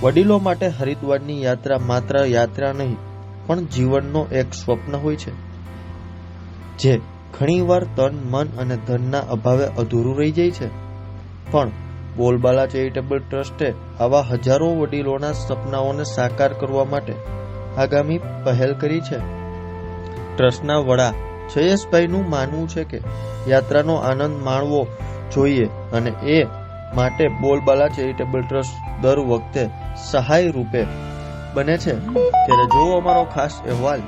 વડીલો માટે હરિદ્વારની યાત્રા માત્ર યાત્રા નહીં પણ જીવનનો એક સ્વપ્ન હોય છે, જે ઘણીવાર તન, મન અને ધનના અભાવે અધૂરું રહી જાય છે. પણ બોલબાલા ચેરિટેબલ ટ્રસ્ટે આવા હજારો વડીલોના સપનાઓને સાકાર કરવા માટે આગામી પહેલ કરી છે. ટ્રસ્ટના વડા જયેશભાઈનું માનવું છે કે યાત્રાનો આનંદ માણવો જોઈએ અને એ માટે બોલબાલા ચેરિટેબલ ટ્રસ્ટ દર વખતે સહાય રૂપે બને છે. ત્યારે જોવો અમારો ખાસ અહેવાલ.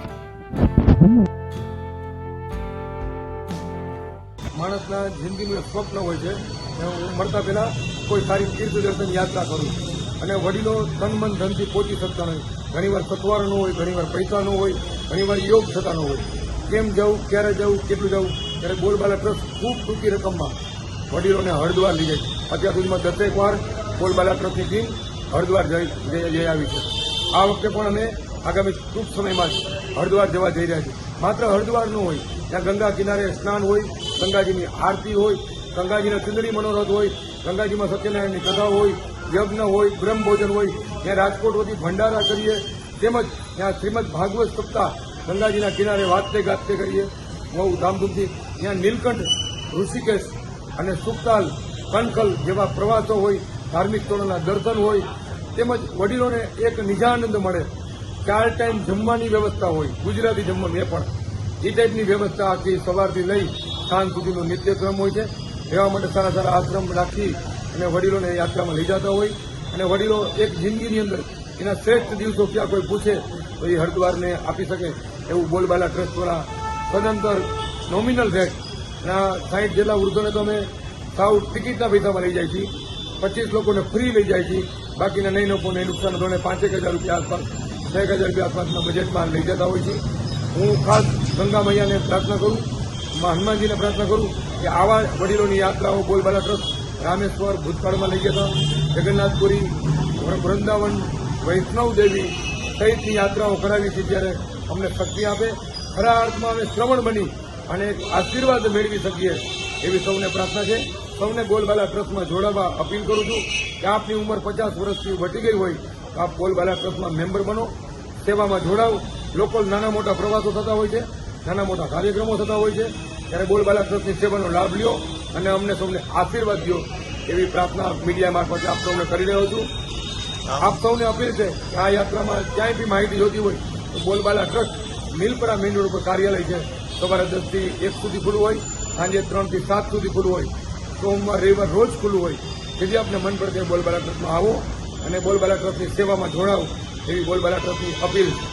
માણસના જિંદગીનું એક સ્વપ્ન હોય છે કે હું મળતા પહેલા કોઈ સારી તીર્થ દર્શન યાત્રા કરું, અને વડીલો તન મન ધનથી પહોંચી શકતા નથી. ઘણીવાર સથવારો ન હોય, ઘણીવાર પૈસા ન હોય, ઘણીવાર યોગ થતા ન હોય. કેમ જવું, ક્યારે જવું, કેટલું જવું? ત્યારે બોલબાલા ટ્રસ્ટ ખૂબ ટૂંકી રકમમાં વડીલોને હરિદ્વાર લઈ જાય. અત્યાર સુધીમાં 10 વાર બોલબાલા ટ્રસ્ટની ટીમ હરિદ્વાર જઈ આવી છે. આ વખતે પણ અમે આગામી ટૂંક સમયમાં જ હરિદ્વાર જવા જઈ રહ્યા છીએ. માત્ર હરિદ્વાર ન હોય, ત્યાં ગંગા કિનારે સ્નાન હોય, ગંગાજીની આરતી હોય, ગંગાજીના ચુંદડી મનોરથ હોય, ગંગાજીમાં સત્યનારાયણની કથા હોય, યજ્ઞ હોય, બ્રહ્મભોજન હોય. ત્યાં રાજકોટ વતી ભંડારા કરીએ, તેમજ ત્યાં શ્રીમદ ભાગવત સપ્તાહ ગંગાજીના કિનારે વાતે ગાતે કરીએ બહુ ધામધૂમથી. ત્યાં નીલકંઠ, ઋષિકેશ અને સુખતાલ, કનકલ જેવા પ્રવાસો હોય, ધાર્મિક સ્થળોના દર્શન હોય, તેમજ વડીલોને એક નિજાનંદ મળે. 4 ટાઈમ જમવાની વ્યવસ્થા હોય, ગુજરાતી જમવાનું. એ પણ એ ટાઈપની વ્યવસ્થા આખી સવારથી લઈ સાંજ સુધીનો નિત્યક્રમ હોય છે. રહેવા માટે સારા સારા આશ્રમ રાખી અને વડીલોને યાત્રામાં લઈ જતા હોય. અને વડીલો એક જિંદગીની અંદર એના શ્રેષ્ઠ દિવસો ક્યાં કોઈ પૂછે તો એ હરિદ્વારને આપી શકે એવું બોલબાલા ટ્રસ્ટ દ્વારા સદંતર નોમિનલ રેટ ના 60 જેટલા વૃદ્ધોને તો અમે સાવ ટિકિટના પૈસામાં લઈ જાય છીએ. 25 લોકોને ફ્રી લઈ જાય છીએ. બાકીના નહીં લોકોને નુકસાન ધોરણે 5,000 રૂપિયા આસપાસ, 6,000 રૂપિયા આસપાસના બજેટમાં લઈ જતા હોય છે. હું ખાસ ગંગા મૈયાને પ્રાર્થના કરું, હનુમાનજીને પ્રાર્થના કરું કે આવા વડીલોની યાત્રાઓ બોલબાલા ટ્રસ્ટ રામેશ્વર ભૂતકાળમાં લઈ જતા, જગન્નાથપુરી, વૃંદાવન, વૈષ્ણવ દેવી સહિતની યાત્રાઓ કરાવી છે. ત્યારે અમને શક્તિ આપે, ખરા અર્થમાં અમે શ્રવણ બની અને આશીર્વાદ મેળવી શકીએ એવી સૌને પ્રાર્થના છે. સૌને બોલબાલા ટ્રસ્ટમાં જોડાવા અપીલ કરું છું કે આપની ઉંમર 50 વર્ષથી વટી ગઈ હોય તો આપ બોલબાલા ટ્રસ્ટમાં મેમ્બર બનો, સેવામાં જોડાવ. લોકલ નાના મોટા પ્રવાસો થતા હોય છે, નાના મોટા કાર્યક્રમો થતા હોય છે. ત્યારે બોલબાલા ટ્રસ્ટની સેવાનો લાભ લ્યો અને અમને સૌને આશીર્વાદ દો એવી પ્રાર્થના મીડિયા મારફતે આપ સૌને કરી રહ્યો છું. આપ સૌને અપીલ છે કે આ યાત્રામાં ક્યાંય બી માહિતી જોતી હોય તો બોલબાલા ટ્રસ્ટ મિલપરા મેઇન રોડ ઉપર કાર્યાલય છે. સવારે 10 થી 1 સુધી ખુલ્લું હોય, સાંજે 3 થી 7 સુધી ખુલ્લું હોય, સોમવાર રવિવાર રોજ ખુલ્લું હોય. જેથી આપને મન પડે બોલબાલા ટ્રસ્ટમાં આવો અને બોલબાલા ટ્રસ્ટની સેવામાં જોડાવો એવી બોલબાલા ટ્રસ્ટની અપીલ છે.